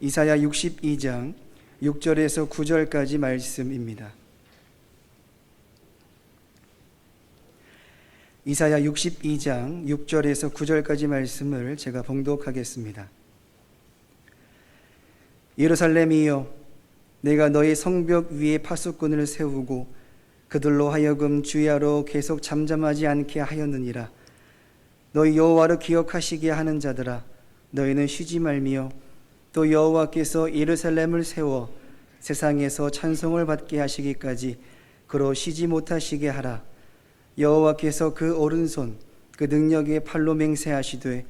이사야 62장 6절에서 9절까지 말씀입니다. 이사야 62장 6절에서 9절까지 말씀을 제가 봉독하겠습니다. 예루살렘이여, 내가 너희 성벽 위에 파수꾼을 세우고 그들로 하여금 주야로 계속 잠잠하지 않게 하였느니라. 너희 여호와를 기억하시게 하는 자들아, 너희는 쉬지 말미요 또 여호와께서 예루살렘을 세워 세상에서 찬송을 받게 하시기까지 그로 쉬지 못하시게 하라. 여호와께서 그 오른손 그 능력의 팔로 맹세하시되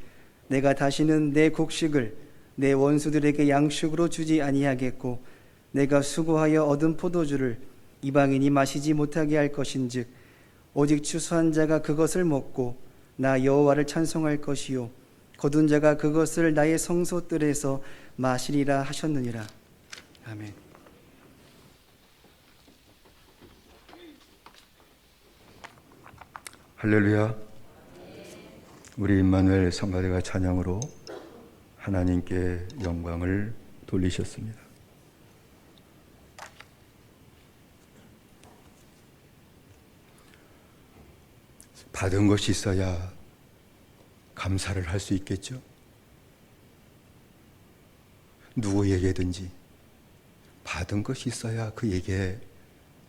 내가 다시는 내 곡식을 내 원수들에게 양식으로 주지 아니하겠고 내가 수고하여 얻은 포도주를 이방인이 마시지 못하게 할 것인즉 오직 추수한 자가 그것을 먹고 나 여호와를 찬송할 것이요 거둔 자가 그것을 나의 성소뜰에서 마시리라 하셨느니라. 아멘. 할렐루야. 우리 임마누엘 성가대가 찬양으로 하나님께 영광을 돌리셨습니다. 받은 것이 있어야 감사를 할 수 있겠죠. 누구에게든지 받은 것이 있어야 그에게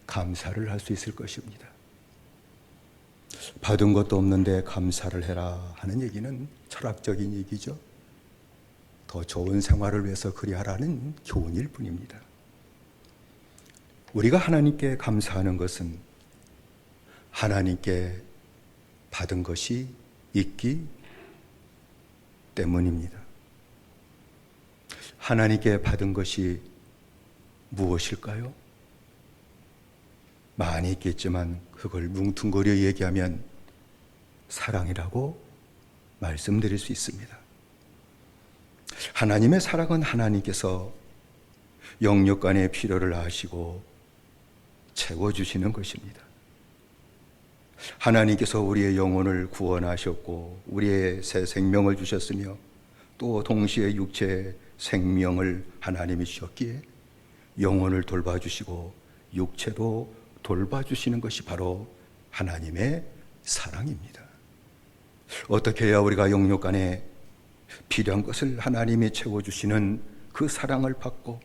감사를 할 수 있을 것입니다. 받은 것도 없는데 감사를 해라 하는 얘기는 철학적인 얘기죠. 더 좋은 생활을 위해서 그리하라는 교훈일 뿐입니다. 우리가 하나님께 감사하는 것은 하나님께 받은 것이 있기 때문입니다. 하나님께 받은 것이 무엇일까요? 많이 있겠지만 그걸 뭉뚱그려 얘기하면 사랑이라고 말씀드릴 수 있습니다. 하나님의 사랑은 하나님께서 영육간의 필요를 아시고 채워주시는 것입니다. 하나님께서 우리의 영혼을 구원하셨고 우리의 새 생명을 주셨으며 또 동시에 육체의 생명을 하나님이 주셨기에 영혼을 돌봐주시고 육체도 돌봐주시는 것이 바로 하나님의 사랑입니다. 어떻게 해야 우리가 영육간에 필요한 것을 하나님이 채워주시는 그 사랑을 받고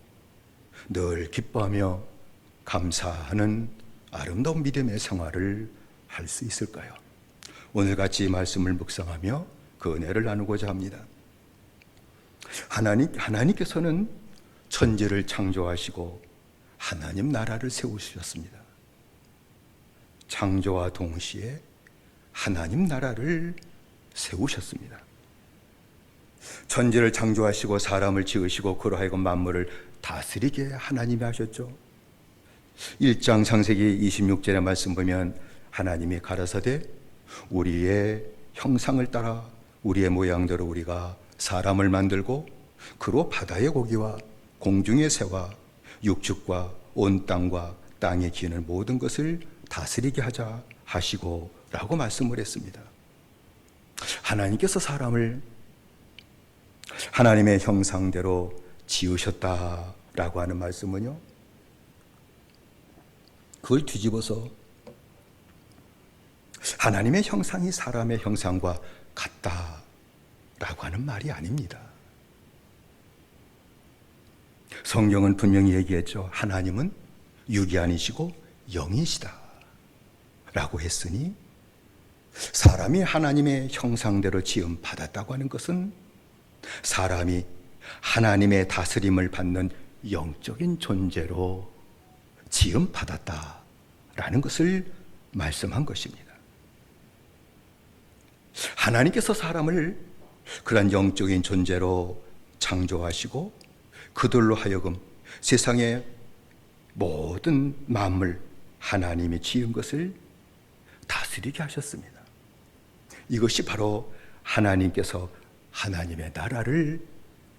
늘 기뻐하며 감사하는 아름다운 믿음의 생활을 할 수 있을까요? 오늘같이 말씀을 묵상하며 그 은혜를 나누고자 합니다. 하나님께서는 천지를 창조하시고 하나님 나라를 세우셨습니다. 창조와 동시에 하나님 나라를 세우셨습니다. 천지를 창조하시고 사람을 지으시고 그로 하여금 만물을 다스리게 하나님이 하셨죠. 1장 창세기 26절의 말씀 보면 하나님이 가라사대 우리의 형상을 따라 우리의 모양대로 우리가 사람을 만들고 그로 바다의 고기와 공중의 새와 육축과 온 땅과 땅에 기는 모든 것을 다스리게 하자 하시고 라고 말씀을 했습니다. 하나님께서 사람을 하나님의 형상대로 지으셨다라고 하는 말씀은요, 그걸 뒤집어서 하나님의 형상이 사람의 형상과 같다라고 하는 말이 아닙니다. 성경은 분명히 얘기했죠. 하나님은 육이 아니시고 영이시다 라고 했으니 사람이 하나님의 형상대로 지음 받았다고 하는 것은 사람이 하나님의 다스림을 받는 영적인 존재로 지음 받았다라는 것을 말씀한 것입니다. 하나님께서 사람을 그런 영적인 존재로 창조하시고 그들로 하여금 세상의 모든 만물 하나님이 지은 것을 다스리게 하셨습니다. 이것이 바로 하나님께서 하나님의 나라를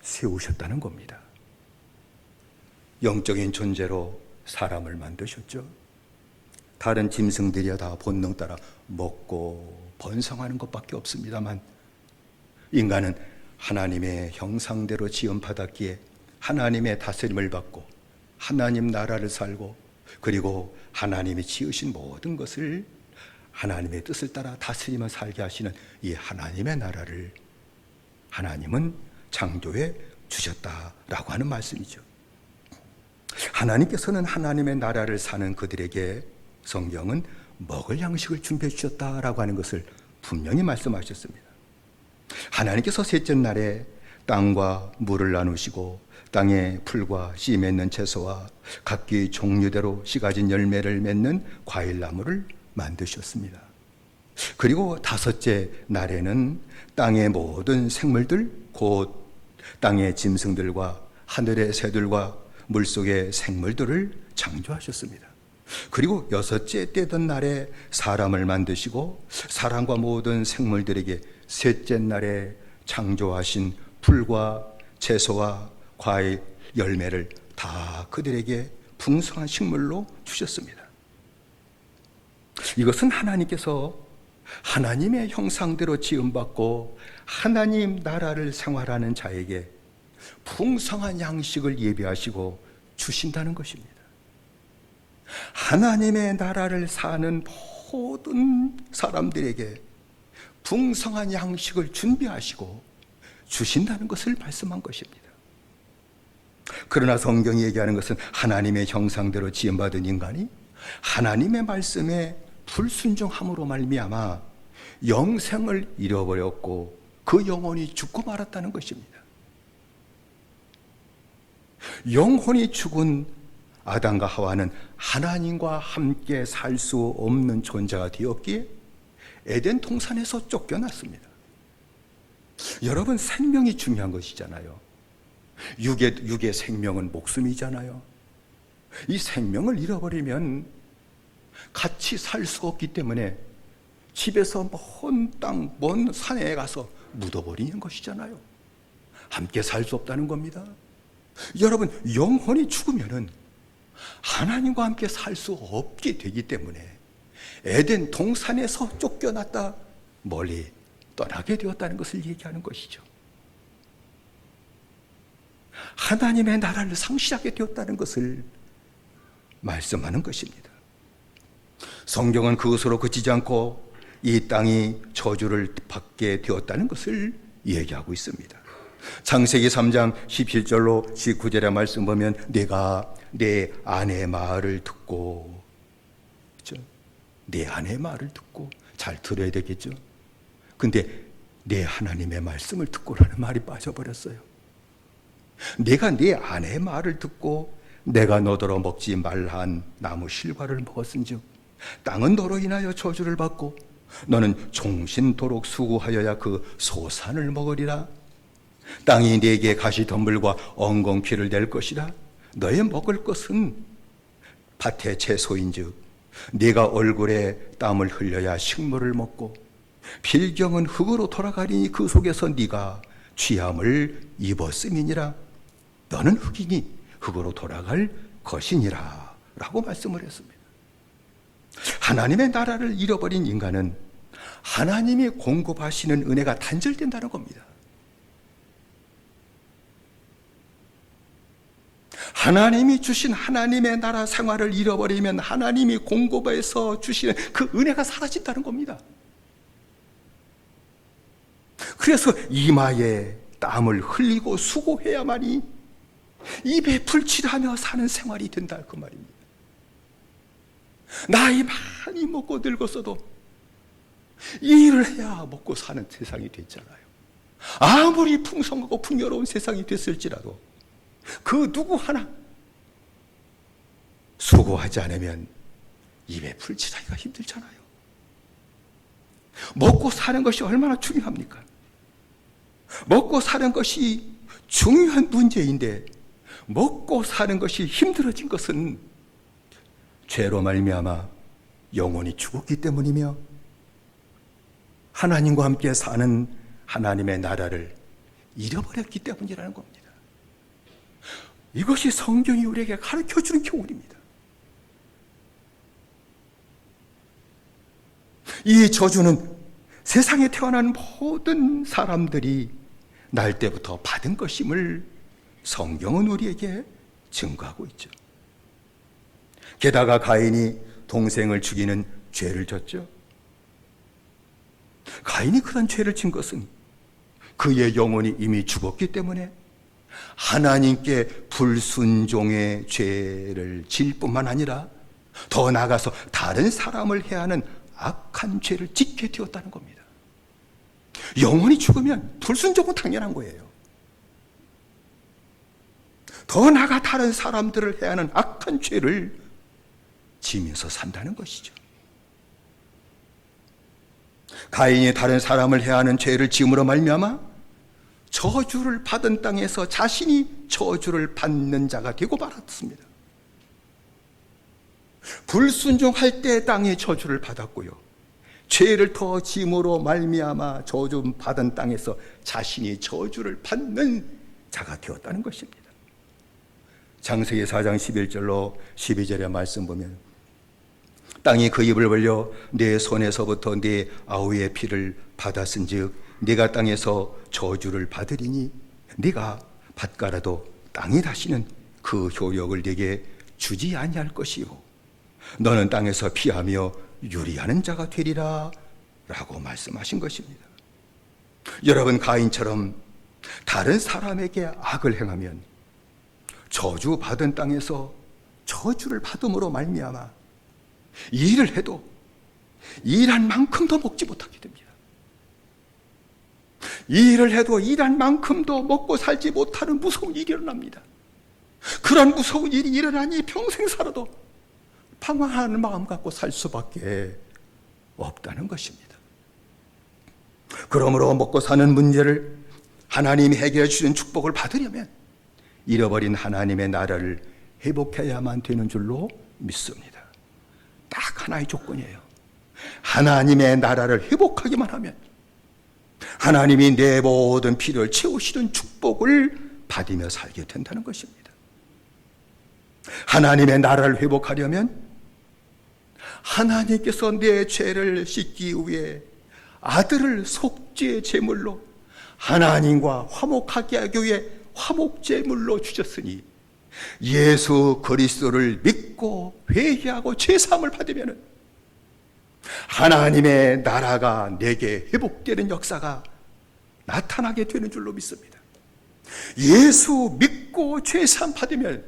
세우셨다는 겁니다. 영적인 존재로 사람을 만드셨죠. 다른 짐승들이야 다 본능 따라 먹고 번성하는 것밖에 없습니다만 인간은 하나님의 형상대로 지음받았기에 하나님의 다스림을 받고 하나님 나라를 살고 그리고 하나님이 지으신 모든 것을 하나님의 뜻을 따라 다스리며 살게 하시는 이 하나님의 나라를 하나님은 창조해 주셨다라고 하는 말씀이죠. 하나님께서는 하나님의 나라를 사는 그들에게 성경은 먹을 양식을 준비해 주셨다라고 하는 것을 분명히 말씀하셨습니다. 하나님께서 셋째 날에 땅과 물을 나누시고 땅에 풀과 씨 맺는 채소와 각기 종류대로 씨 가진 열매를 맺는 과일나무를 만드셨습니다. 그리고 다섯째 날에는 땅의 모든 생물들 곧 땅의 짐승들과 하늘의 새들과 물속의 생물들을 창조하셨습니다. 그리고 여섯째 되던 날에 사람을 만드시고 사람과 모든 생물들에게 셋째 날에 창조하신 풀과 채소와 과일, 열매를 다 그들에게 풍성한 식물로 주셨습니다. 이것은 하나님께서 하나님의 형상대로 지음받고 하나님 나라를 생활하는 자에게 풍성한 양식을 예비하시고 주신다는 것입니다. 하나님의 나라를 사는 모든 사람들에게 풍성한 양식을 준비하시고 주신다는 것을 말씀한 것입니다. 그러나 성경이 얘기하는 것은 하나님의 형상대로 지음받은 인간이 하나님의 말씀에 불순종함으로 말미암아 영생을 잃어버렸고 그 영혼이 죽고 말았다는 것입니다. 영혼이 죽은 아담과 하와는 하나님과 함께 살 수 없는 존재가 되었기에 에덴 동산에서 쫓겨났습니다. 여러분, 생명이 중요한 것이잖아요. 육의 생명은 목숨이잖아요. 이 생명을 잃어버리면 같이 살 수 없기 때문에 집에서 먼 땅, 먼 산에 가서 묻어버리는 것이잖아요. 함께 살 수 없다는 겁니다. 여러분, 영혼이 죽으면은 하나님과 함께 살 수 없게 되기 때문에 에덴 동산에서 쫓겨났다 멀리 떠나게 되었다는 것을 얘기하는 것이죠. 하나님의 나라를 상실하게 되었다는 것을 말씀하는 것입니다. 성경은 그것으로 그치지 않고 이 땅이 저주를 받게 되었다는 것을 얘기하고 있습니다. 창세기 3장 17절로 19절의 말씀 보면 내가 내 아내의 말을 듣고, 그렇죠? 내 아내의 말을 듣고, 잘 들어야 되겠죠. 근데 내 하나님의 말씀을 듣고라는 말이 빠져버렸어요. 내가 내 아내의 말을 듣고 내가 너더러 먹지 말한 나무 실과를 먹었은즉 땅은 너로 인하여 저주를 받고 너는 종신토록 수고하여야 그 소산을 먹으리라. 땅이 네게 가시덤불과 엉겅퀴를 낼 것이라. 너의 먹을 것은 밭의 채소인즉 네가 얼굴에 땀을 흘려야 식물을 먹고 필경은 흙으로 돌아가리니 그 속에서 네가 취함을 입었음이니라. 너는 흙이니 흙으로 돌아갈 것이니라 라고 말씀을 했습니다. 하나님의 나라를 잃어버린 인간은 하나님이 공급하시는 은혜가 단절된다는 겁니다. 하나님이 주신 하나님의 나라 생활을 잃어버리면 하나님이 공급해서 주시는 그 은혜가 사라진다는 겁니다. 그래서 이마에 땀을 흘리고 수고해야만이 입에 풀칠하며 사는 생활이 된다 그 말입니다. 나이 많이 먹고 늙었어도 일을 해야 먹고 사는 세상이 됐잖아요. 아무리 풍성하고 풍요로운 세상이 됐을지라도 그 누구 하나 수고하지 않으면 입에 풀칠하기가 힘들잖아요. 먹고 사는 것이 얼마나 중요합니까? 먹고 사는 것이 중요한 문제인데 먹고 사는 것이 힘들어진 것은 죄로 말미암아 영혼이 죽었기 때문이며 하나님과 함께 사는 하나님의 나라를 잃어버렸기 때문이라는 겁니다. 이것이 성경이 우리에게 가르쳐주는 교훈입니다. 이 저주는 세상에 태어난 모든 사람들이 날 때부터 받은 것임을 성경은 우리에게 증거하고 있죠. 게다가 가인이 동생을 죽이는 죄를 졌죠. 가인이 그런 죄를 진 것은 그의 영혼이 이미 죽었기 때문에 하나님께 불순종의 죄를 질 뿐만 아니라 더 나아가서 다른 사람을 해하는 악한 죄를 짓게 되었다는 겁니다. 영혼이 죽으면 불순종은 당연한 거예요. 더 나아가 다른 사람들을 해하는 악한 죄를 지면서 산다는 것이죠. 가인이 다른 사람을 해하는 죄를 지음으로 말미암아 저주를 받은 땅에서 자신이 저주를 받는 자가 되고 말았습니다. 불순종할 때 땅에 저주를 받았고요, 죄를 더 지음으로 말미암아 저주 받은 땅에서 자신이 저주를 받는 자가 되었다는 것입니다. 창세기 4장 11절로 12절의 말씀 보면 땅이 그 입을 벌려 내 손에서부터 네 아우의 피를 받았은즉 네가 땅에서 저주를 받으리니 네가 밭가라도 땅이 다시는 그 효력을 네게 주지 아니할 것이요 너는 땅에서 피하며 유리하는 자가 되리라 라고 말씀하신 것입니다. 여러분, 가인처럼 다른 사람에게 악을 행하면 저주받은 땅에서 저주를 받음으로 말미암아 일을 해도 일한 만큼도 먹지 못하게 됩니다. 일을 해도 일한 만큼도 먹고 살지 못하는 무서운 일이 일어납니다. 그런 무서운 일이 일어나니 평생 살아도 방황하는 마음 갖고 살 수밖에 없다는 것입니다. 그러므로 먹고 사는 문제를 하나님이 해결해 주시는 축복을 받으려면 잃어버린 하나님의 나라를 회복해야만 되는 줄로 믿습니다. 딱 하나의 조건이에요. 하나님의 나라를 회복하기만 하면 하나님이 내 모든 필요를 채우시는 축복을 받으며 살게 된다는 것입니다. 하나님의 나라를 회복하려면 하나님께서 내 죄를 씻기 위해 아들을 속죄 제물로 하나님과 화목하게 하기 위해 화목 제물로 주셨으니 예수 그리스도를 믿고 회개하고 죄사함을 받으면 하나님의 나라가 내게 회복되는 역사가 나타나게 되는 줄로 믿습니다. 예수 믿고 죄사함 받으면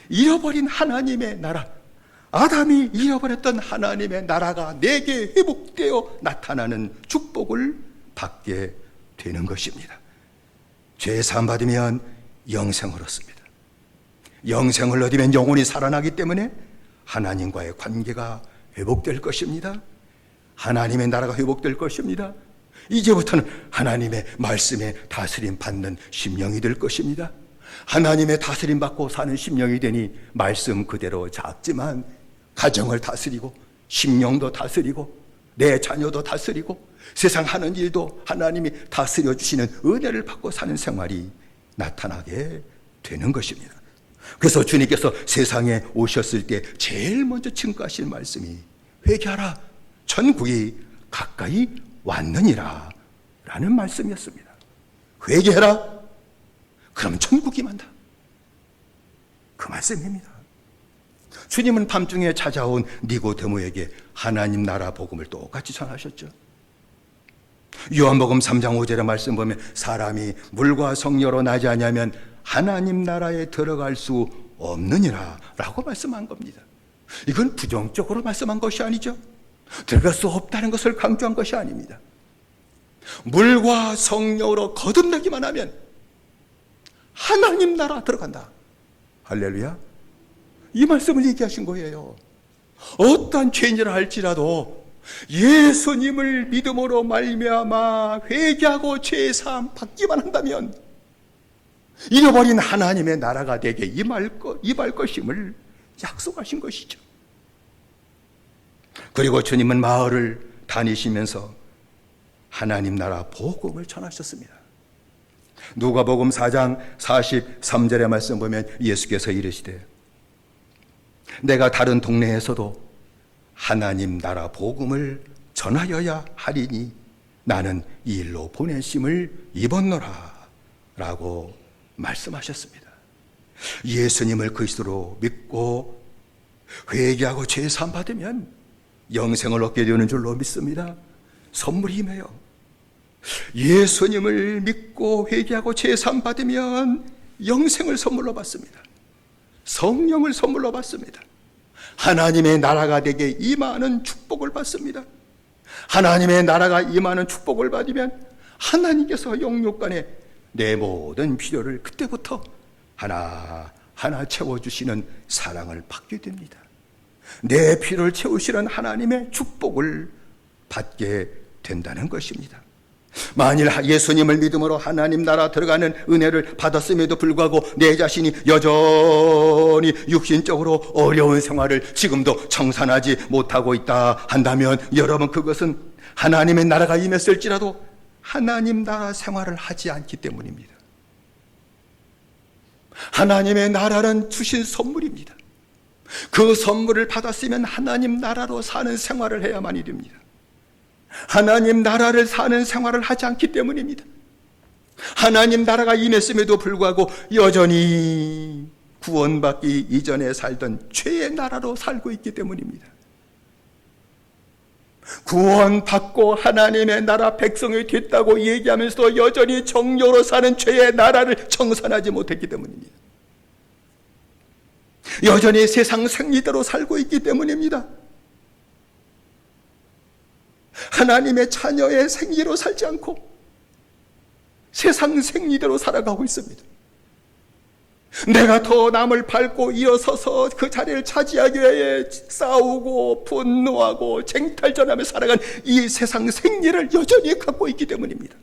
잃어버린 하나님의 나라, 아담이 잃어버렸던 하나님의 나라가 내게 회복되어 나타나는 축복을 받게 되는 것입니다. 죄사함 받으면 영생을 얻습니다. 영생을 얻으면 영혼이 살아나기 때문에 하나님과의 관계가 회복될 것입니다. 하나님의 나라가 회복될 것입니다. 이제부터는 하나님의 말씀에 다스림 받는 심령이 될 것입니다. 하나님의 다스림 받고 사는 심령이 되니 말씀 그대로 작지만 가정을 다스리고 심령도 다스리고 내 자녀도 다스리고 세상 하는 일도 하나님이 다스려 주시는 은혜를 받고 사는 생활이 나타나게 되는 것입니다. 그래서 주님께서 세상에 오셨을 때 제일 먼저 증거하신 말씀이 회개하라, 천국이 가까이 왔느니라 라는 말씀이었습니다. 회개해라, 그럼 천국이 만다, 그 말씀입니다. 주님은 밤중에 찾아온 니고데모에게 하나님 나라 복음을 똑같이 전하셨죠. 요한복음 3장 5절의 말씀 보면 사람이 물과 성령으로 나지 않으면 하나님 나라에 들어갈 수 없느니라 라고 말씀한 겁니다. 이건 부정적으로 말씀한 것이 아니죠. 들어갈 수 없다는 것을 강조한 것이 아닙니다. 물과 성령으로 거듭나기만 하면 하나님 나라 들어간다. 할렐루야. 이 말씀을 얘기하신 거예요. 어떠한 죄인이라 할지라도 예수님을 믿음으로 말미암아 회개하고 죄사함 받기만 한다면 잃어버린 하나님의 나라가 내게 임할 것임을 약속하신 것이죠. 그리고 주님은 마을을 다니시면서 하나님 나라 복음을 전하셨습니다. 누가복음 4장 43절의 말씀 보면 예수께서 이르시되 내가 다른 동네에서도 하나님 나라 복음을 전하여야 하리니 나는 이 일로 보내심을 입었노라 라고 말씀하셨습니다. 예수님을 그리스도로 믿고 회개하고 죄 사함 받으면 영생을 얻게 되는 줄로 믿습니다. 선물이 임해요. 예수님을 믿고 회개하고 죄 사함 받으면 영생을 선물로 받습니다. 성령을 선물로 받습니다. 하나님의 나라가 되게 임하는 축복을 받습니다. 하나님의 나라가 임하는 축복을 받으면 하나님께서 영육간에 내 모든 필요를 그때부터 하나하나 채워주시는 사랑을 받게 됩니다. 내 필요를 채우시는 하나님의 축복을 받게 된다는 것입니다. 만일 예수님을 믿음으로 하나님 나라 들어가는 은혜를 받았음에도 불구하고 내 자신이 여전히 육신적으로 어려운 생활을 지금도 청산하지 못하고 있다 한다면 여러분, 그것은 하나님의 나라가 임했을지라도 하나님 나라 생활을 하지 않기 때문입니다. 하나님의 나라는 주신 선물입니다. 그 선물을 받았으면 하나님 나라로 사는 생활을 해야만이 됩니다. 하나님 나라를 사는 생활을 하지 않기 때문입니다. 하나님 나라가 임했음에도 불구하고 여전히 구원받기 이전에 살던 죄의 나라로 살고 있기 때문입니다. 구원받고 하나님의 나라 백성이 됐다고 얘기하면서도 여전히 정욕으로 사는 죄의 나라를 청산하지 못했기 때문입니다. 여전히 세상 생리대로 살고 있기 때문입니다. 하나님의 자녀의 생리로 살지 않고 세상 생리대로 살아가고 있습니다. 내가 더 남을 밟고 일어서서 그 자리를 차지하기 위해 싸우고 분노하고 쟁탈전하며 살아간 이 세상 생리를 여전히 갖고 있기 때문입니다.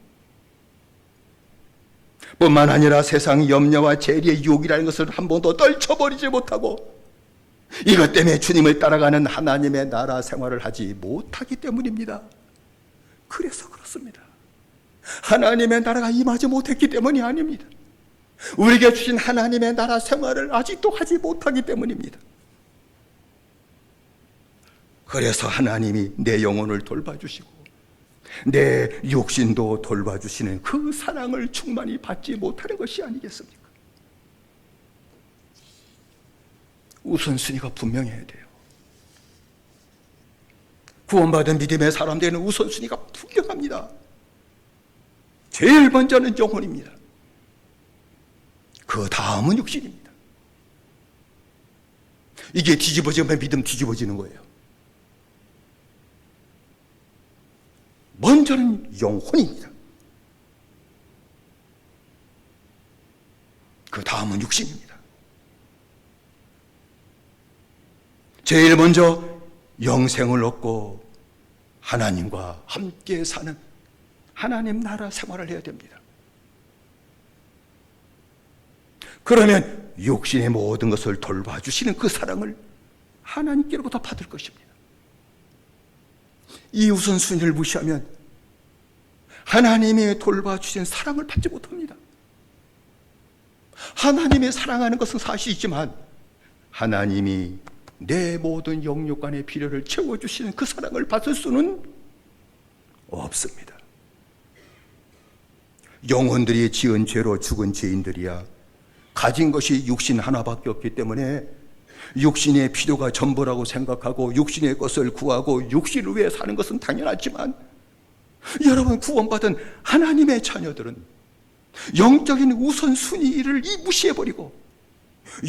뿐만 아니라 세상 염려와 재리의 유혹이라는 것을 한 번도 떨쳐버리지 못하고 이것 때문에 주님을 따라가는 하나님의 나라 생활을 하지 못하기 때문입니다. 그래서 그렇습니다. 하나님의 나라가 임하지 못했기 때문이 아닙니다. 우리에게 주신 하나님의 나라 생활을 아직도 하지 못하기 때문입니다. 그래서 하나님이 내 영혼을 돌봐주시고 내 육신도 돌봐주시는 그 사랑을 충만히 받지 못하는 것이 아니겠습니까? 우선순위가 분명해야 돼요. 구원받은 믿음의 사람들은 우선순위가 분명합니다. 제일 먼저는 영혼입니다. 그 다음은 육신입니다. 이게 뒤집어지면 믿음 뒤집어지는 거예요. 먼저는 영혼입니다. 그 다음은 육신입니다. 제일 먼저 영생을 얻고 하나님과 함께 사는 하나님 나라 생활을 해야 됩니다. 그러면 육신의 모든 것을 돌봐주시는 그 사랑을 하나님께로부터 받을 것입니다. 이 우선순위를 무시하면 하나님의 돌봐주신 사랑을 받지 못합니다. 하나님의 사랑하는 것은 사실이지만 하나님이 내 모든 영육간의 필요를 채워주시는 그 사랑을 받을 수는 없습니다. 영혼들이 지은 죄로 죽은 죄인들이야 가진 것이 육신 하나밖에 없기 때문에 육신의 필요가 전부라고 생각하고 육신의 것을 구하고 육신을 위해 사는 것은 당연하지만 여러분, 구원받은 하나님의 자녀들은 영적인 우선순위를 무시해버리고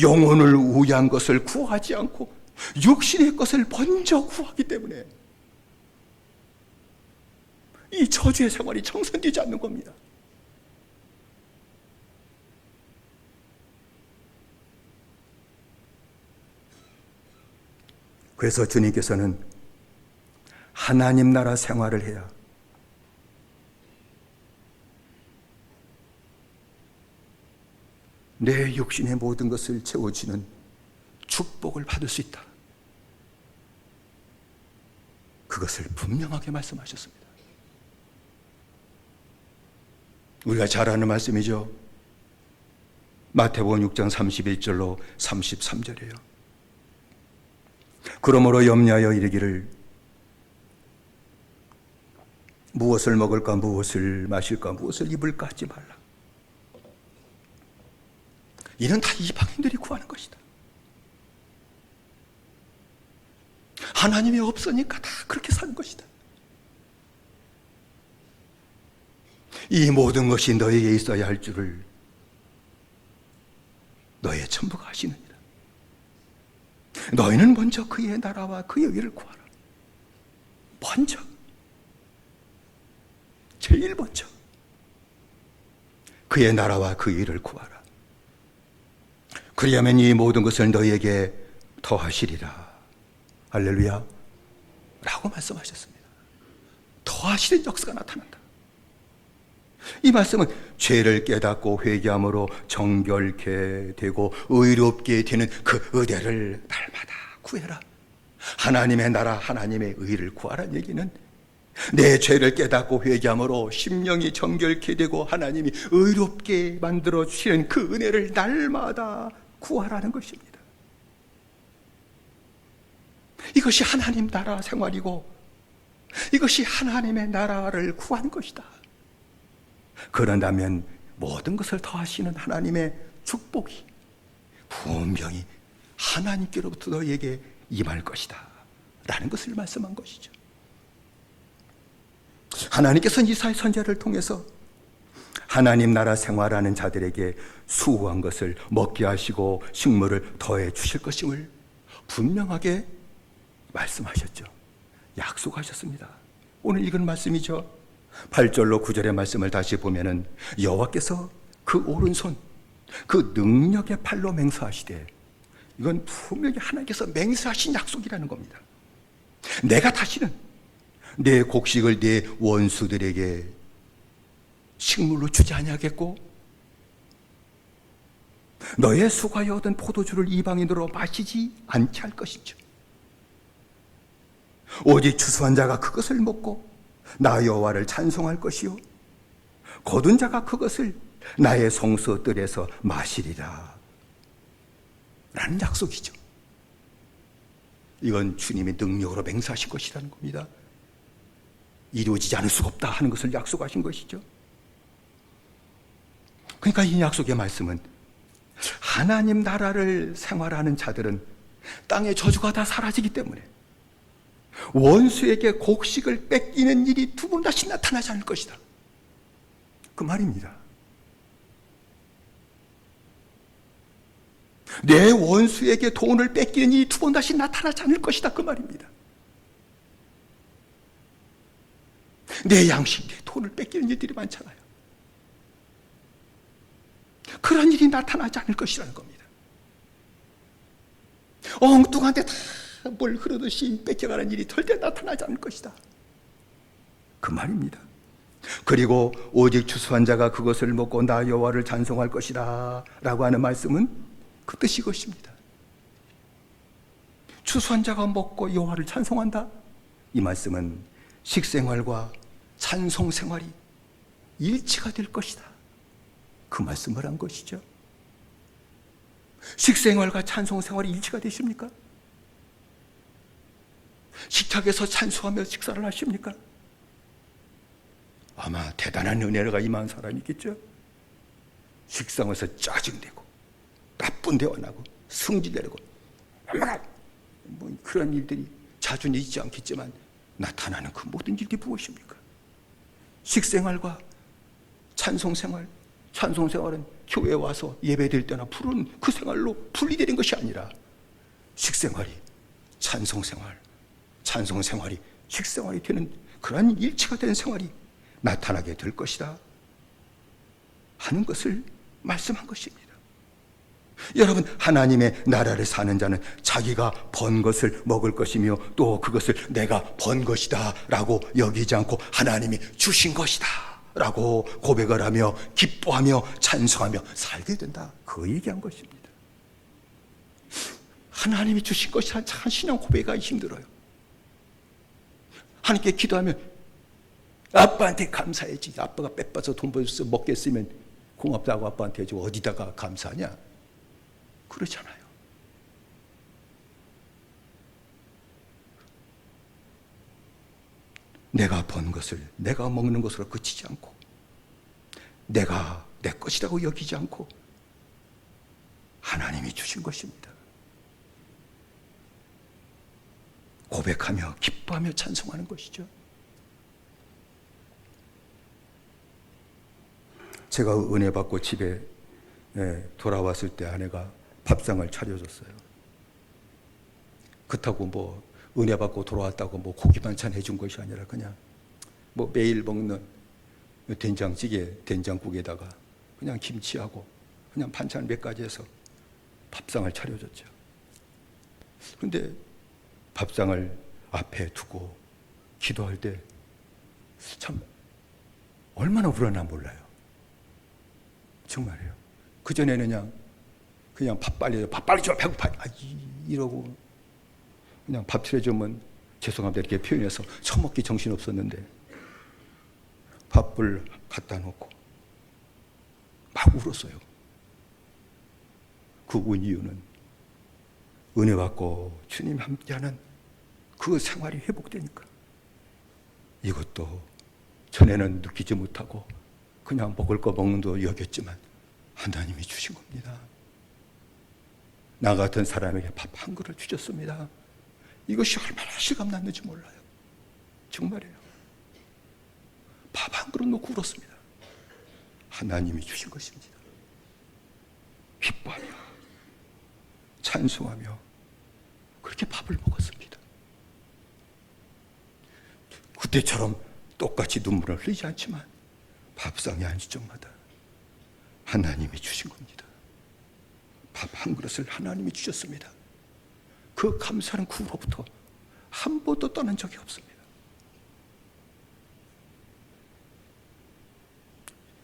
영혼을 위한 것을 구하지 않고 육신의 것을 먼저 구하기 때문에 이 저주의 생활이 청산되지 않는 겁니다. 그래서 주님께서는 하나님 나라 생활을 해야 내 육신의 모든 것을 채워주는 축복을 받을 수 있다. 그것을 분명하게 말씀하셨습니다. 우리가 잘 아는 말씀이죠. 마태복음 6장 31절로 33절이에요. 그러므로 염려하여 이르기를 무엇을 먹을까 무엇을 마실까 무엇을 입을까 하지 말라. 이는 다 이방인들이 구하는 것이다. 하나님이 없으니까 다 그렇게 사는 것이다. 이 모든 것이 너에게 있어야 할 줄을 너의 전부가 아시느니라. 너희는 먼저 그의 나라와 그의 의를 구하라. 먼저, 제일 먼저 그의 나라와 그의 의를 구하라. 그리하면 이 모든 것을 너희에게 더하시리라. 할렐루야 라고 말씀하셨습니다. 더하시는 역사가 나타난다. 이 말씀은 죄를 깨닫고 회개함으로 정결케 되고 의롭게 되는 그 의대를 날마다 구해라. 하나님의 나라, 하나님의 의를 구하라는 얘기는 내 죄를 깨닫고 회개함으로 심령이 정결케 되고 하나님이 의롭게 만들어 주시는 그 은혜를 날마다 구하라는 것입니다. 이것이 하나님 나라 생활이고 이것이 하나님의 나라를 구하는 것이다. 그런다면 모든 것을 더하시는 하나님의 축복이 분명히 하나님께로부터 너에게 임할 것이다 라는 것을 말씀한 것이죠. 하나님께서는 이사야 선지자를 통해서 하나님 나라 생활하는 자들에게 수고한 것을 먹게 하시고 식물을 더해 주실 것임을 분명하게 말씀하셨죠. 약속하셨습니다. 오늘 읽은 말씀이죠. 8절로 9절의 말씀을 다시 보면은 여호와께서 그 오른손, 그 능력의 팔로 맹세하시되, 이건 분명히 하나님께서 맹세하신 약속이라는 겁니다. 내가 다시는 내 곡식을 내 원수들에게 식물로 주지 아니하겠고 너의 수고하여 얻은 포도주를 이방인으로 마시지 않게 할 것이죠. 오직 추수한 자가 그것을 먹고 나 여호와를 찬송할 것이요 거둔 자가 그것을 나의 성소뜰에서 마시리라 라는 약속이죠. 이건 주님의 능력으로 맹세하신 것이라는 겁니다. 이루어지지 않을 수가 없다 하는 것을 약속하신 것이죠. 그러니까 이 약속의 말씀은 하나님 나라를 생활하는 자들은 땅의 저주가 다 사라지기 때문에 원수에게 곡식을 뺏기는 일이 두 번 다시 나타나지 않을 것이다, 그 말입니다. 내 원수에게 돈을 뺏기는 일이 두 번 다시 나타나지 않을 것이다, 그 말입니다. 내 양식, 내 돈을 뺏기는 일들이 많잖아요. 그런 일이 나타나지 않을 것이라는 겁니다. 엉뚱한데 다 뭘 흐르듯이 뺏겨가는 일이 절대 나타나지 않을 것이다, 그 말입니다. 그리고 오직 추수한 자가 그것을 먹고 나 여호와를 찬송할 것이다 라고 하는 말씀은 그 뜻이 것입니다. 추수한 자가 먹고 여호와를 찬송한다, 이 말씀은 식생활과 찬송생활이 일치가 될 것이다, 그 말씀을 한 것이죠. 식생활과 찬송생활이 일치가 되십니까? 식탁에서 찬송하며 식사를 하십니까? 아마 대단한 은혜가 임한 사람이 있겠죠. 식상에서 짜증내고 나쁜 대화 나고 승질내고 뭐 그런 일들이 자주는 있지 않겠지만 나타나는 그 모든 일이 무엇입니까? 식생활과 찬송생활, 찬송생활은 교회에 와서 예배드릴 때나 부르는 그 생활로 분리되는 것이 아니라 식생활이 찬송생활, 찬송생활이 식생활이 되는 그러한 일치가 되는 생활이 나타나게 될 것이다 하는 것을 말씀한 것입니다. 여러분, 하나님의 나라를 사는 자는 자기가 번 것을 먹을 것이며 또 그것을 내가 번 것이다 라고 여기지 않고 하나님이 주신 것이다 라고 고백을 하며 기뻐하며 찬송하며 살게 된다, 그 얘기한 것입니다. 하나님이 주신 것이 참 신앙 고백하기 힘들어요. 하나님께 기도하면 아빠한테 감사해야지, 아빠가 빼빠서 돈 벌어서 먹겠으면 고맙다고 아빠한테 해주고 어디다가 감사하냐, 그렇잖아요. 내가 번 것을 내가 먹는 것으로 그치지 않고 내가 내 것이라고 여기지 않고 하나님이 주신 것입니다. 고백하며 기뻐하며 찬송하는 것이죠. 제가 은혜 받고 집에 돌아왔을 때 아내가 밥상을 차려줬어요. 그렇다고 뭐 은혜 받고 돌아왔다고 뭐 고기 반찬 해준 것이 아니라 그냥 뭐 매일 먹는 된장찌개, 된장국에다가 그냥 김치하고 그냥 반찬 몇 가지 해서 밥상을 차려줬죠. 그런데 밥상을 앞에 두고 기도할 때 참 얼마나 울었나 몰라요. 정말이에요. 그전에는 그냥 밥 빨리 줘, 배고파, 이러고 그냥 밥 차려주면 죄송합니다 이렇게 표현해서 처먹기 정신 없었는데 밥을 갖다 놓고 막 울었어요. 그 이유는 은혜 받고 주님 함께하는 그 생활이 회복되니까. 이것도 전에는 느끼지 못하고 그냥 먹을 거 먹는 도 여겼지만 하나님이 주신 겁니다. 나 같은 사람에게 밥 한 그릇 주셨습니다. 이것이 얼마나 실감났는지 몰라요. 정말이에요. 밥 한 그릇 놓고 울었습니다. 하나님이 주신 것입니다. 기뻐하며 찬송하며 그렇게 밥을 먹었습니다. 그때처럼 똑같이 눈물을 흘리지 않지만 밥상에 앉을 적마다 하나님이 주신 겁니다. 밥 한 그릇을 하나님이 주셨습니다. 그 감사는 그 후로부터 한 번도 떠난 적이 없습니다.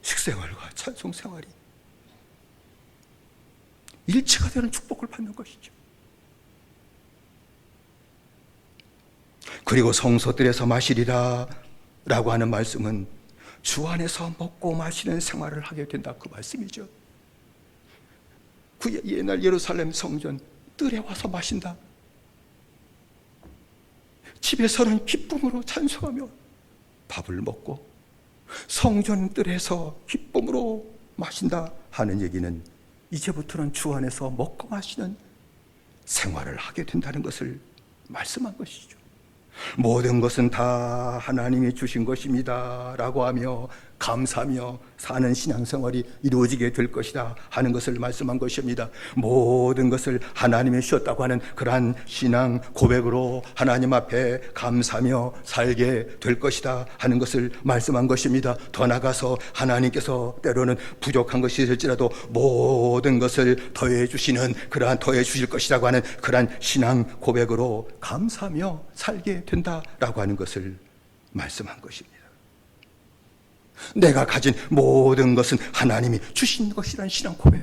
식생활과 찬송생활이 일치가 되는 축복을 받는 것이죠. 그리고 성소들에서 마시리라 라고 하는 말씀은 주 안에서 먹고 마시는 생활을 하게 된다, 그 말씀이죠. 그 옛날 예루살렘 성전 뜰에 와서 마신다. 집에서는 기쁨으로 찬송하며 밥을 먹고 성전 뜰에서 기쁨으로 마신다 하는 얘기는 이제부터는 주 안에서 먹고 마시는 생활을 하게 된다는 것을 말씀한 것이죠. 모든 것은 다 하나님이 주신 것입니다 라고 하며 감사하며 사는 신앙생활이 이루어지게 될 것이다 하는 것을 말씀한 것입니다. 모든 것을 하나님이 주셨다고 하는 그러한 신앙 고백으로 하나님 앞에 감사하며 살게 될 것이다 하는 것을 말씀한 것입니다. 더 나아가서 하나님께서 때로는 부족한 것이 있을지라도 모든 것을 더해 주시는, 그러한 더해 주실 것이라고 하는 그러한 신앙 고백으로 감사하며 살게 된다라고 하는 것을 말씀한 것입니다. 내가 가진 모든 것은 하나님이 주신 것이라는 신앙 고백.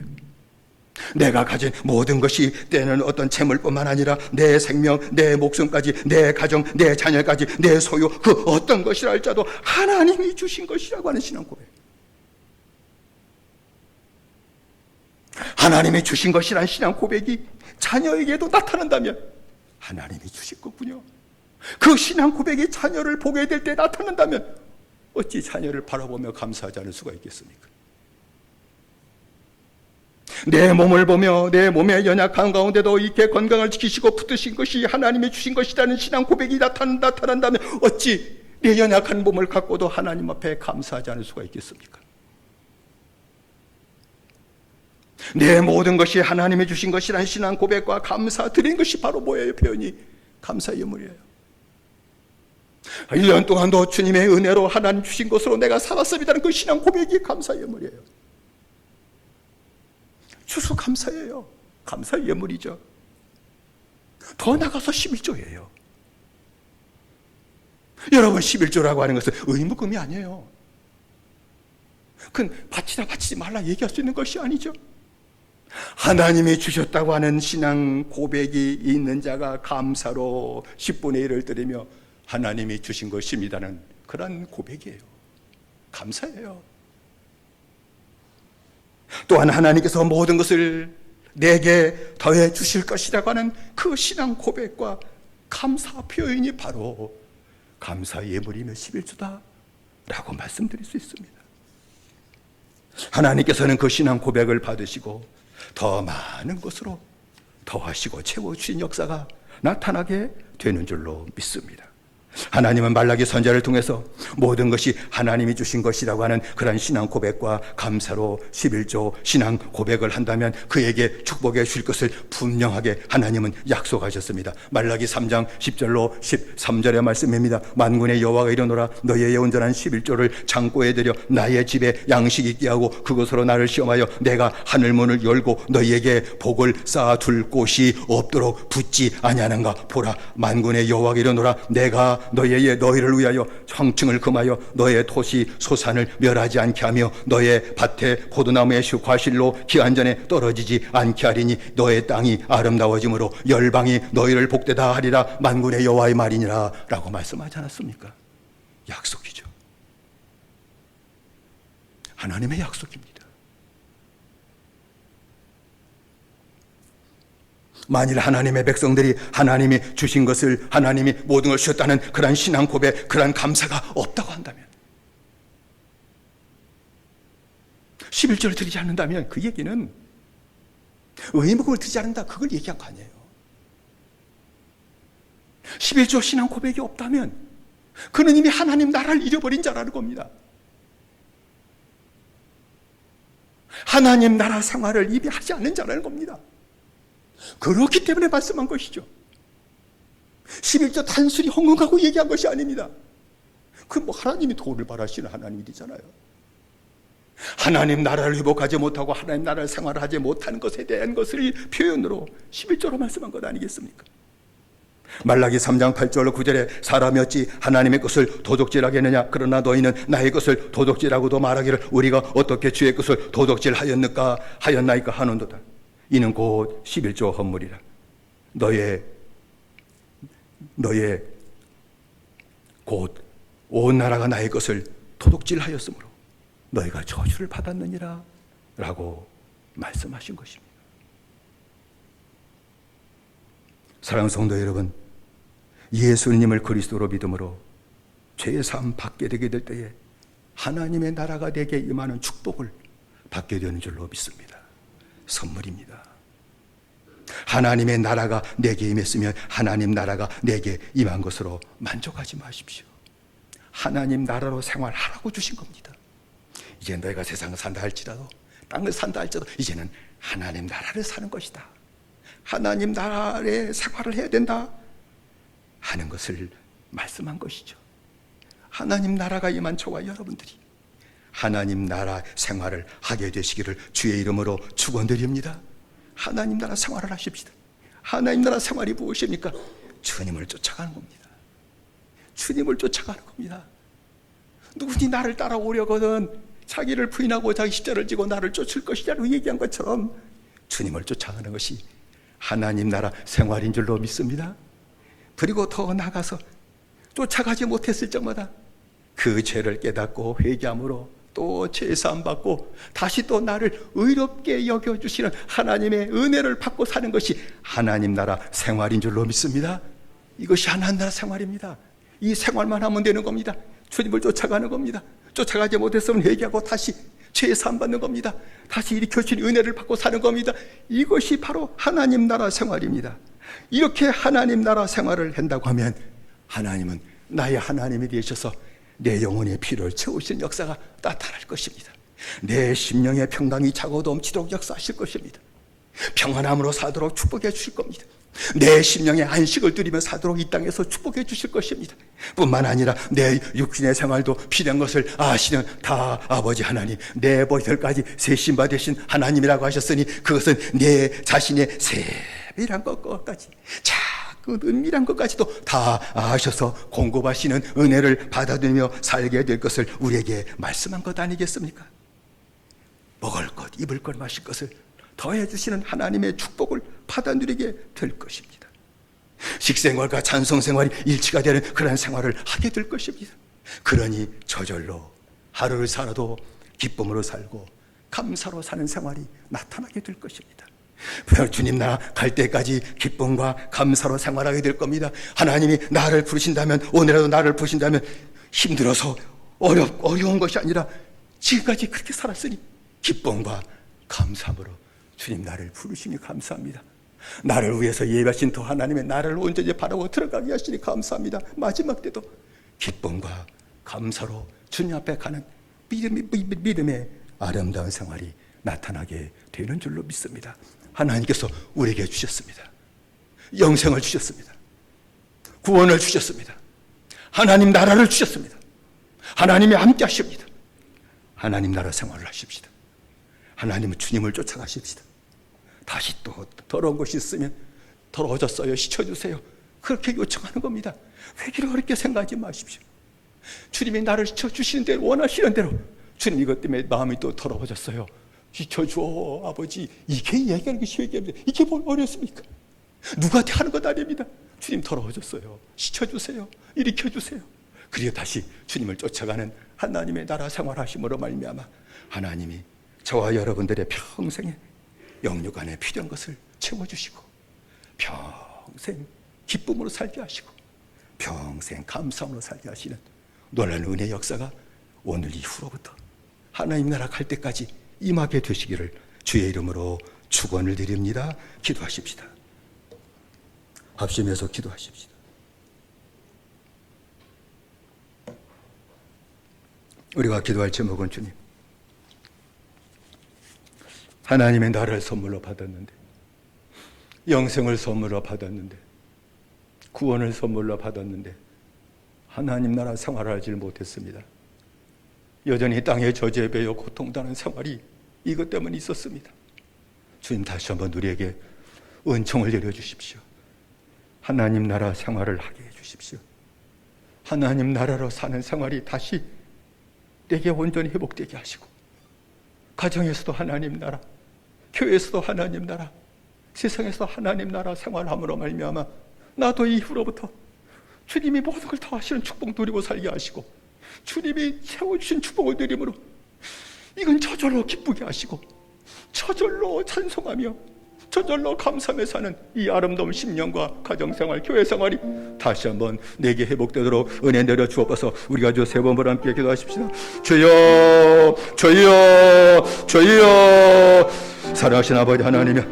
내가 가진 모든 것이 때는 어떤 재물뿐만 아니라 내 생명, 내 목숨까지, 내 가정, 내 자녀까지, 내 소유, 그 어떤 것이라 할지라도 하나님이 주신 것이라고 하는 신앙 고백. 하나님이 주신 것이라는 신앙 고백이 자녀에게도 나타난다면 하나님이 주신 거군요. 그 신앙 고백이 자녀를 보게 될 때 나타난다면 어찌 자녀를 바라보며 감사하지 않을 수가 있겠습니까? 내 몸을 보며 내 몸의 연약한 가운데도 이렇게 건강을 지키시고 붙드신 것이 하나님이 주신 것이라는 신앙 고백이 나타난다면 어찌 내 연약한 몸을 갖고도 하나님 앞에 감사하지 않을 수가 있겠습니까? 내 모든 것이 하나님이 주신 것이라는 신앙 고백과 감사 드린 것이 바로 뭐예요? 표현이 감사의 예물이에요. 1년 동안도 주님의 은혜로 하나님 주신 것으로 내가 살았습니다는 그 신앙 고백이 감사의 예물이에요. 추수 감사예요. 감사의 예물이죠. 더 나가서 11조예요. 여러분, 11조라고 하는 것은 의무금이 아니에요. 그건 바치다 바치지 말라 얘기할 수 있는 것이 아니죠. 하나님이 주셨다고 하는 신앙 고백이 있는 자가 감사로 10분의 1을 드리며 하나님이 주신 것입니다는 그런 고백이에요. 감사해요. 또한 하나님께서 모든 것을 내게 더해 주실 것이라고 하는 그 신앙 고백과 감사 표현이 바로 감사 예물이며 11조다 라고 말씀드릴 수 있습니다. 하나님께서는 그 신앙 고백을 받으시고 더 많은 것으로 더하시고 채워주신 역사가 나타나게 되는 줄로 믿습니다. 하나님은 말라기 선지자를 통해서 모든 것이 하나님이 주신 것이라고 하는 그런 신앙 고백과 감사로 11조 신앙 고백을 한다면 그에게 축복해 주실 것을 분명하게 하나님은 약속하셨습니다. 말라기 3장 10절로 13절의 말씀입니다. 만군의 여호와가 이르노라 너희의 온전한 11조를 창고에 들여 나의 집에 양식 있게 하고 그것으로 나를 시험하여 내가 하늘 문을 열고 너희에게 복을 쌓아둘 곳이 없도록 붙지 아니하는가. 보라 만군의 여호와가 이르노라 내가 너희를 위하여 청층을 금하여 너의 토시 소산을 멸하지 않게 하며 너의 밭에 포도나무의 과실로 기한 전에 떨어지지 않게 하리니 너의 땅이 아름다워짐으로 열방이 너희를 복되다 하리라. 만군의 여호와의 말이니라 라고 말씀하지 않았습니까? 약속이죠. 하나님의 약속입니다. 만일 하나님의 백성들이 하나님이 주신 것을 하나님이 모든 걸 주셨다는 그러한 신앙 고백, 그러한 감사가 없다고 한다면 11조를 드리지 않는다면 그 얘기는 의무금을 드리지 않는다 그걸 얘기한 거 아니에요. 11조 신앙 고백이 없다면 그는 이미 하나님 나라를 잃어버린 자라는 겁니다. 하나님 나라 생활을 이미 하지 않는 자라는 겁니다. 그렇기 때문에 말씀한 것이죠. 11조 단순히 헌금하고 얘기한 것이 아닙니다. 그 하나님이 돈을 바라시는 하나님이 되잖아요. 하나님 나라를 회복하지 못하고 하나님 나라를 생활하지 못하는 것에 대한 것을 표현으로 11조로 말씀한 것 아니겠습니까? 말라기 3장 8절 9절에 사람이 어찌 하나님의 것을 도둑질하겠느냐 그러나 너희는 나의 것을 도둑질하고도 말하기를 우리가 어떻게 주의 것을 도둑질하였나이까 하는도다. 이는 곧 11조 헌물이라. 너의 곧 온 나라가 나의 것을 도둑질하였으므로 너희가 저주를 받았느니라 라고 말씀하신 것입니다. 사랑하는 성도 여러분, 예수님을 그리스도로 믿음으로 죄의 삶 받게 되게 될 때에 하나님의 나라가 내게 임하는 축복을 받게 되는 줄로 믿습니다. 선물입니다. 하나님의 나라가 내게 임했으면 하나님 나라가 내게 임한 것으로 만족하지 마십시오. 하나님 나라로 생활하라고 주신 겁니다. 이제 너희가 세상을 산다 할지라도 땅을 산다 할지라도 이제는 하나님 나라를 사는 것이다. 하나님 나라의 생활을 해야 된다 하는 것을 말씀한 것이죠. 하나님 나라가 임한 저와 여러분들이 하나님 나라 생활을 하게 되시기를 주의 이름으로 축원드립니다. 하나님 나라 생활을 하십시다. 하나님 나라 생활이 무엇입니까? 주님을 쫓아가는 겁니다. 주님을 쫓아가는 겁니다. 누구니 나를 따라오려거든 자기를 부인하고 자기 십자를 지고 나를 쫓을 것이라고 얘기한 것처럼 주님을 쫓아가는 것이 하나님 나라 생활인 줄로 믿습니다. 그리고 더 나아가서 쫓아가지 못했을 적마다 그 죄를 깨닫고 회개함으로 또 죄사함 받고 다시 또 나를 의롭게 여겨주시는 하나님의 은혜를 받고 사는 것이 하나님 나라 생활인 줄로 믿습니다. 이것이 하나님 나라 생활입니다. 이 생활만 하면 되는 겁니다. 주님을 쫓아가는 겁니다. 쫓아가지 못했으면 회개하고 다시 죄사함 받는 겁니다. 다시 일으켜주신 은혜를 받고 사는 겁니다. 이것이 바로 하나님 나라 생활입니다. 이렇게 하나님 나라 생활을 한다고 하면 하나님은 나의 하나님이 되셔서 내 영혼의 필요를 채우시는 역사가 나타날 것입니다. 내 심령의 평강이 차고 넘치도록 역사하실 것입니다. 평안함으로 사도록 축복해 주실 겁니다. 내 심령의 안식을 누리며 사도록 이 땅에서 축복해 주실 것입니다. 뿐만 아니라 내 육신의 생활도 필요한 것을 아시는 다 아버지 하나님, 내 보혈까지 세심바 되신 하나님이라고 하셨으니 그것은 내 자신의 세밀한 것까지 작은 은밀한 것까지도 다 아셔서 공급하시는 은혜를 받아들이며 살게 될 것을 우리에게 말씀한 것 아니겠습니까? 먹을 것, 입을 것, 마실 것을 더해 주시는 하나님의 축복을 받아 누리게 될 것입니다. 식생활과 찬송생활이 일치가 되는 그런 생활을 하게 될 것입니다. 그러니 저절로 하루를 살아도 기쁨으로 살고 감사로 사는 생활이 나타나게 될 것입니다. 주님 나라 갈 때까지 기쁨과 감사로 생활하게 될 겁니다. 하나님이 나를 부르신다면, 오늘이라도 나를 부르신다면 힘들어서 어려운 것이 아니라 지금까지 그렇게 살았으니 기쁨과 감사함으로 주님 나를 부르시니 감사합니다. 나를 위해서 예배하신 또 하나님의 나를 온전히 바라고 들어가게 하시니 감사합니다. 마지막 때도 기쁨과 감사로 주님 앞에 가는 믿음의 아름다운 생활이 나타나게 되는 줄로 믿습니다. 하나님께서 우리에게 주셨습니다. 영생을 주셨습니다. 구원을 주셨습니다. 하나님 나라를 주셨습니다. 하나님이 함께 하십니다. 하나님 나라 생활을 하십시다. 하나님은 주님을 쫓아가십시다. 다시 또 더러운 것이 있으면 더러워졌어요, 씻어주세요. 그렇게 요청하는 겁니다. 회개를 어렵게 생각하지 마십시오. 주님이 나를 씻어주시는 대로, 원하시는 대로, 주님 이것 때문에 마음이 또 더러워졌어요, 씻어줘 아버지. 이게 얘기하는 것이 회개입니다. 이게 뭘 어렵습니까? 누구한테 하는 것 아닙니다. 주님 더러워졌어요, 씻어주세요, 일으켜주세요. 그리고 다시 주님을 쫓아가는 하나님의 나라 생활하심으로 말미암아 하나님이 저와 여러분들의 평생에 영육 안에 필요한 것을 채워주시고 평생 기쁨으로 살게 하시고 평생 감사함으로 살게 하시는 놀라운 은혜의 역사가 오늘 이후로부터 하나님 나라 갈 때까지 임하게 되시기를 주의 이름으로 축원을 드립니다. 기도하십시다. 합심해서 기도하십시다. 우리가 기도할 제목은 주님, 하나님의 나라를 선물로 받았는데, 영생을 선물로 받았는데, 구원을 선물로 받았는데 하나님 나라 생활을 하지 못했습니다. 여전히 땅의 저주에 배어 고통당하는 생활이 이것 때문에 있었습니다. 주님 다시 한번 우리에게 은총을 내려주십시오. 하나님 나라 생활을 하게 해주십시오. 하나님 나라로 사는 생활이 다시 내게 온전히 회복되게 하시고 가정에서도 하나님 나라, 교회에서도 하나님 나라, 세상에서 하나님 나라 생활함으로 말미암아 나도 이후로부터 주님이 모든 걸 다 하시는 축복 누리고 살게 하시고 주님이 채워주신 축복을 누림으로 이건 저절로 기쁘게 하시고 저절로 찬송하며 저절로 감사하며 사는 이 아름다운 10년과 가정생활, 교회생활이 다시 한번 내게 회복되도록 은혜 내려 주옵소서. 우리가 주 세 번을 함께 기도하십시다. 주여, 주여, 주여. 사랑하신 아버지 하나님이여,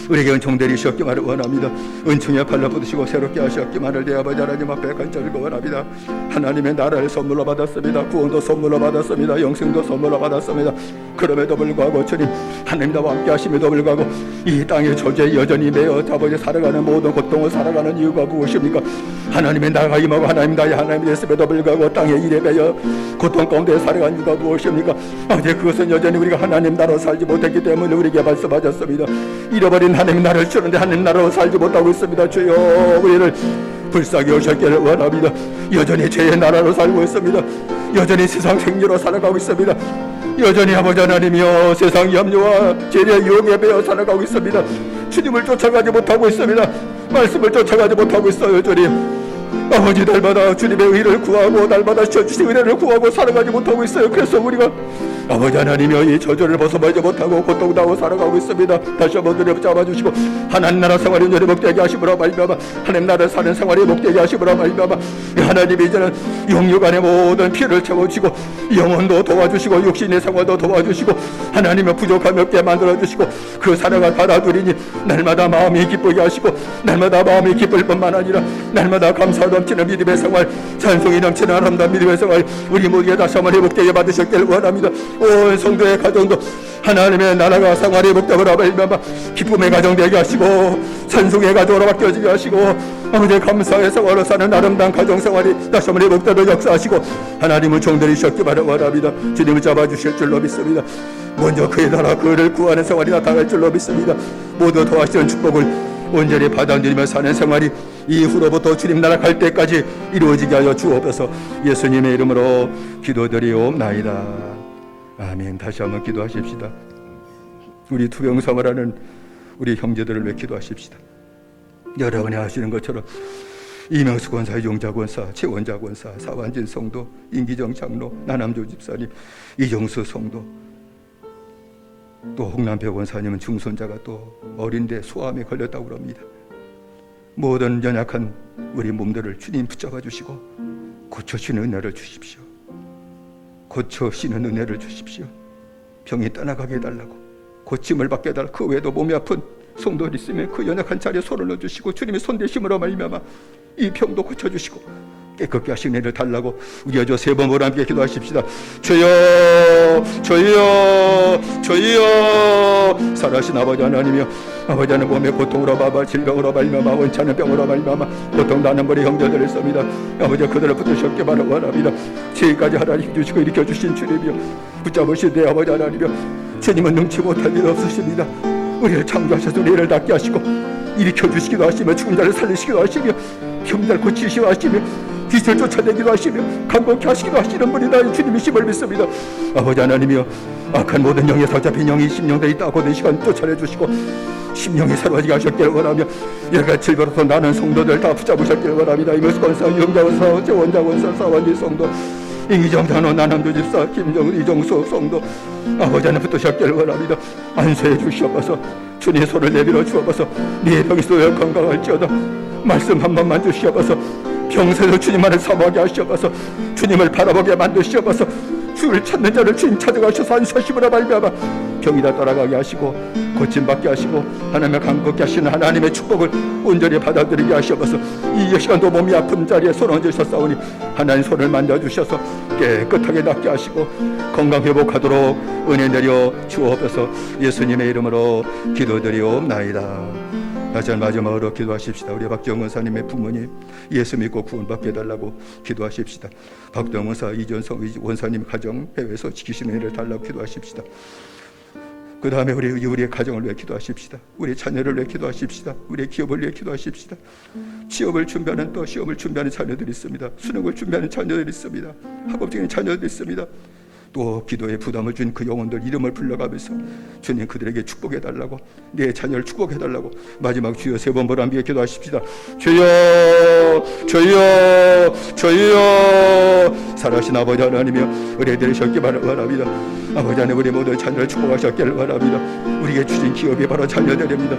우리에게 은총 내리시옵기만을 원합니다. 은총의 팔로 붙으시고 새롭게 하시옵기만을 내 아버지 하나님 앞에 간절히 원합니다. 하나님의 나라를 선물로 받았습니다. 구원도 선물로 받았습니다. 영생도 선물로 받았습니다. 그럼에도 불구하고 주님 하나님 나와 함께 하심에도 불구하고 이 땅의 저주에 여전히 매여 아버지 살아가는 모든 고통을 살아가는 이유가 무엇입니까? 하나님의 나라가 임하고 하나님 나의 하나님이 됐음에도 불구하고 땅의 일에 매여 고통 가운데 살아가는 이유가 무엇입니까? 아버지 그것은 여전히 우리가 하나님 나라로 살지 못했기 때문에 우리에게 말씀하셨습니다. 잃어버린 하나님 나라를 주는데 하나님 나라로 살지 못하고 있습니다. 주여 우리를 불쌍히 여기시기를 원합니다. 여전히 죄의 나라로 살고 있습니다. 여전히 세상 생리로 살아가고 있습니다. 여전히 아버지 하나님이여 세상 염려와 죄의 유혹에 매여 살아가고 있습니다. 주님을 쫓아가지 못하고 있습니다. 말씀을 쫓아가지 못하고 있어요. 주님 아버지 날마다 주님의 의를 구하고 날마다 주신 은혜를 구하고 살아가지 못하고 있어요. 그래서 우리가 아버지 하나님이여 이 저주를 벗어나지 못하고 고통당하고 살아가고 있습니다. 다시 한번 은혜 잡아주시고 하나님 나라 생활이 온전히 복되게 하시므로 말미암아 하나님 나라 사는 생활이 복되게 하시므로 말미암아 하나님이 이제는 영육 안에 모든 피를 채워주시고 영혼도 도와주시고 육신의 생활도 도와주시고 하나님의 부족함이 없게 만들어주시고 그 사랑을 받아들이니 날마다 마음이 기쁘게 하시고 날마다 마음이 기쁠 뿐만 아니라 날마다 감사 넘치는 믿음의 생활, 찬송이 넘치는 아름다운 믿음의 생활 우리 모두에 다시 한번 회복되게 받으셨기를 원합니다. 온 성도의 가정도 하나님의 나라가 생활이 회복되므로 말미암아 기쁨의 가정 되게 하시고 찬송의 가정으로 바뀌어지게 하시고 아버지 감사의 생활로 사는 아름다운 가정생활이 다시 한번 회복되도록 역사하시고 하나님을 종들이셨기 바랍니다. 주님을 잡아주실 줄로 믿습니다. 먼저 그의 나라 그를 구하는 생활이 나타날 줄로 믿습니다. 모두 도와주시는 축복을 온전히 받아들이며 사는 생활이 이후로부터 주님 나라 갈 때까지 이루어지게 하여 주옵소서. 예수님의 이름으로 기도드리옵나이다. 아멘. 다시 한번 기도하십시다. 우리 투병생활 하는 우리 형제들을 위해 기도하십시다. 여러분이 하시는 것처럼 이명수 권사, 이종자 권사, 최원자 권사, 사완진 성도, 임기정 장로, 나남조 집사님, 이정수 성도, 또 홍남표 권사님은 중손자가 또 어린데 소암에 걸렸다고 합니다. 모든 연약한 우리 몸들을 주님 붙잡아 주시고 고쳐주시는 은혜를 주십시오. 고쳐주시는 은혜를 주십시오. 병이 떠나가게 해달라고 고침을 받게 해달라. 그 외에도 몸이 아픈 성도들 있으면 그 연약한 자리에 손을 넣어주시고 주님의 손대심으로 말미암아 이 병도 고쳐주시고 깨끗게 하시는 일을 달라고 우리가 저 세 번 모라 함께 기도하십시다. 주여 주여 주여. 살아신 아버지 하나님이여, 아버지 하나님 몸의 고통으로 말미암아 질병으로 말미암아 원찮은 병으로 말미암아 고통나는 우리 형제들을 씁니다. 아버지 그들을 붙드셨게 바라옵나이다. 지금까지 하나님 주시고 일으켜 주신 주님이여, 붙잡으신 내 아버지 하나님이여, 주님은 능치 못할 일 없으십니다. 우리를 창조하셔서 우리를 낫게 하시고 일으켜 주시기도 하시며 죽은 자를 살리시기도 하시며 병자를 고치시기도 하시며 귀신을 쫓아내기도 하시며 감독케 하시기도 하시는 분이 나의 주님이심을 믿습니다. 아버지 하나님이여, 악한 모든 영에 사로잡힌 영이 심령들이 있다고는 시간 쫓아내 주시고 심령이 새로워지게 하셨기를 원하며 여러가지 질병으로서 나는 성도들 다 붙잡으셨기를 원합니다. 이것을 권사 영자원사 재원자원사 사원지 성도 이정단호 나남도 집사 김정은 이정수 성도 아버지 하나님 붙으셨기를 원합니다. 안수해 주시옵소서. 주님의 손을 내밀어 주옵소서. 네 병이 쏘여 건강할지어다. 말씀 한 번만 주시옵소서. 평생을 주님만을 사모하게 하시옵소서. 주님을 바라보게 만드시옵소서. 주를 찾는 자를 주님 찾아가셔서 안수하심으로 말미암아 병이 다 떠나가게 하시고 고침받게 하시고 하나님의 강건케 하시는 하나님의 축복을 온전히 받아들이게 하시옵소서. 이 시간도 몸이 아픈 자리에 손 얹으셨사오니 하나님 손을 만져주셔서 깨끗하게 낫게 하시고 건강 회복하도록 은혜 내려 주옵소서. 예수님의 이름으로 기도드리옵나이다. 다시 마지막으로 기도하십시다. 우리 박정은 사님의 부모님 예수 믿고 구원받게 해달라고 기도하십시다. 박정은 사 이전성 원사님 가정 해외에서 지키시는 일을 달라고 기도하십시다. 그 다음에 우리의 가정을 위해 기도하십시다. 우리 자녀를 위해 기도하십시다. 우리의 기업을 위해 기도하십시다. 취업을 준비하는 또 시험을 준비하는 자녀들이 있습니다. 수능을 준비하는 자녀들이 있습니다. 학업 중인 자녀들이 있습니다. 또 기도에 부담을 준 그 영혼들 이름을 불러가면서 주님 그들에게 축복해달라고, 내 자녀를 축복해달라고 마지막 주여 세 번 보람비에 기도하십시다. 주여 주여 주여. 살아신 아버지 하나님이여, 우리 애들을 셨기를 바랍니다. 아버지 하나님 우리 모든 자녀를 축복하셨기를 바랍니다. 우리에게 주신 기업이 바로 자녀들입니다.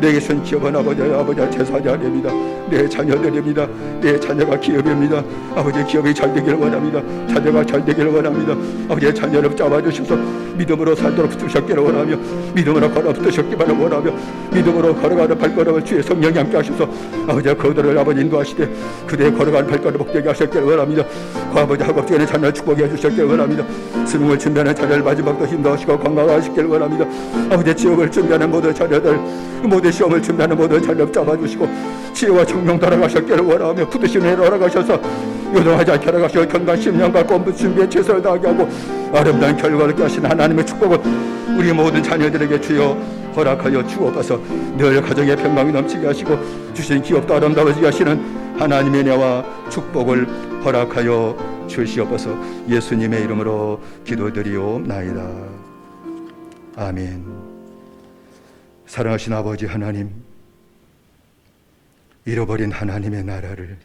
내게 준 기업은 아버지와 제사자 아닙니다. 내 자녀들입니다. 내 자녀가 기업입니다. 아버지 기업이 잘 되기를 원합니다. 자녀가 잘 되기를 원합니다. 아버지의 자녀를 붙잡아주셔서 믿음으로 살도록 붙으셨기를 원하며 믿음으로 걸어 붙으셨기만을 원하며 믿음으로 걸어가는 발걸음을 주의 성령이 함께 하셔서 아버지가 그들을 아버지 인도하시되 그대의 걸어가는 발걸음을 복되게 하셨기를 원합니다. 그 아버지 학업 중에 자녀를 축복해 주셨기를 원합니다. 수능을 준비하는 자녀를 마지막도 힘도하시고 건강하시기를 원합니다. 아버지 취업을 준비하는 모든 자녀들, 모든 시험을 준비하는 모든 자녀 잡아주시고 지혜와 청명 돌아가셨기를 원하며 붙으시는 일을 허락하셔서 요동하지 않게 허락하시고 건강 10년과 공부 준비에 최선을 다하게 하고 아름다운 결과를 얻게 하신 하나님의 축복을 우리 모든 자녀들에게 주여 허락하여 주옵소서. 늘 가정의 평강이 넘치게 하시고 주신 기업도 아름다워지게 하시는 하나님의 은혜와 축복을 허락하여 주시옵소서. 예수님의 이름으로 기도드리옵나이다. 아멘. 사랑하신 아버지 하나님, 잃어버린 하나님의 나라를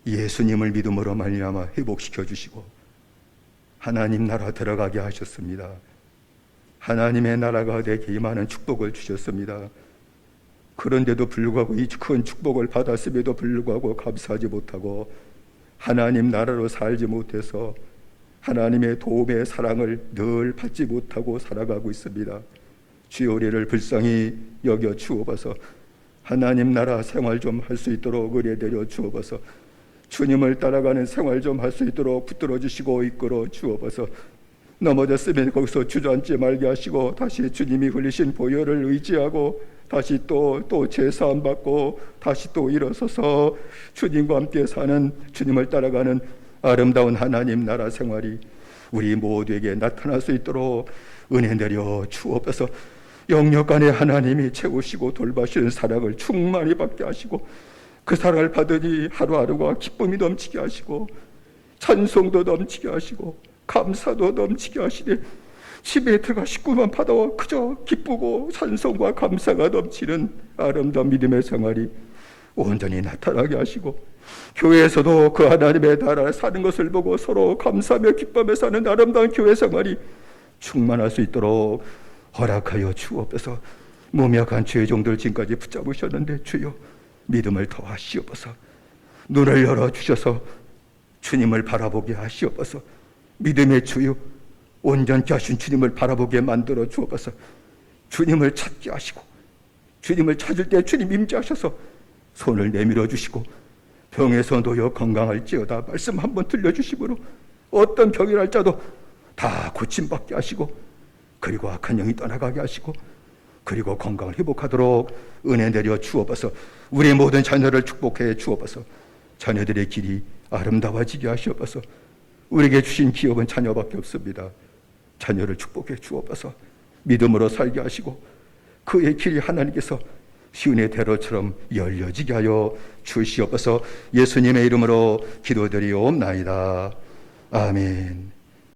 예수님을 믿음으로 말미암아 회복시켜 주시고 하나님 나라 들어가게 하셨습니다. 하나님의 나라가 되게 임하는 축복을 주셨습니다. 그런데도 불구하고 이 큰 축복을 받았음에도 불구하고 감사하지 못하고 하나님 나라로 살지 못해서 하나님의 도움의 사랑을 늘 받지 못하고 살아가고 있습니다. 주여 우리를 불쌍히 여겨 주옵소서. 하나님 나라 생활 좀 할 수 있도록 은혜 내려 주옵소서. 주님을 따라가는 생활 좀 할 수 있도록 붙들어 주시고 이끌어 주옵소서. 넘어졌으면 거기서 주저앉지 말게 하시고 다시 주님이 흘리신 보혈을 의지하고 다시 또 제사함 받고 다시 또 일어서서 주님과 함께 사는, 주님을 따라가는 아름다운 하나님 나라 생활이 우리 모두에게 나타날 수 있도록 은혜 내려 주옵소서. 영역 안에 하나님이 채우시고 돌봐주시는 사랑을 충만히 받게 하시고 그 사랑을 받으니 하루하루가 기쁨이 넘치게 하시고 찬송도 넘치게 하시고 감사도 넘치게 하시니 집에 들어가 식구만 받아와 그저 기쁘고 찬송과 감사가 넘치는 아름다운 믿음의 생활이 온전히 나타나게 하시고 교회에서도 그 하나님의 나라를 사는 것을 보고 서로 감사하며 기뻐하며 사는 아름다운 교회 생활이 충만할 수 있도록 허락하여 주옵소서. 몸이 약한 주의 종들 지금까지 붙잡으셨는데 주여 믿음을 더하시옵소서. 눈을 열어주셔서 주님을 바라보게 하시옵소서. 믿음의 주여, 온전케 하신 주님을 바라보게 만들어 주옵소서. 주님을 찾게 하시고 주님을 찾을 때 주님 임재하셔서 손을 내밀어 주시고 병에서 놓여 건강할지어다 말씀 한번 들려주심으로 어떤 병이랄지라도 다 고침받게 하시고 그리고 악한 영이 떠나가게 하시고 그리고 건강을 회복하도록 은혜 내려 주옵소서. 우리 모든 자녀를 축복해 주옵소서. 자녀들의 길이 아름다워지게 하시옵소서. 우리에게 주신 기업은 자녀밖에 없습니다. 자녀를 축복해 주옵소서. 믿음으로 살게 하시고 그의 길이 하나님께서 시온의 대로처럼 열려지게 하여 주시옵소서. 예수님의 이름으로 기도드리옵나이다. 아멘.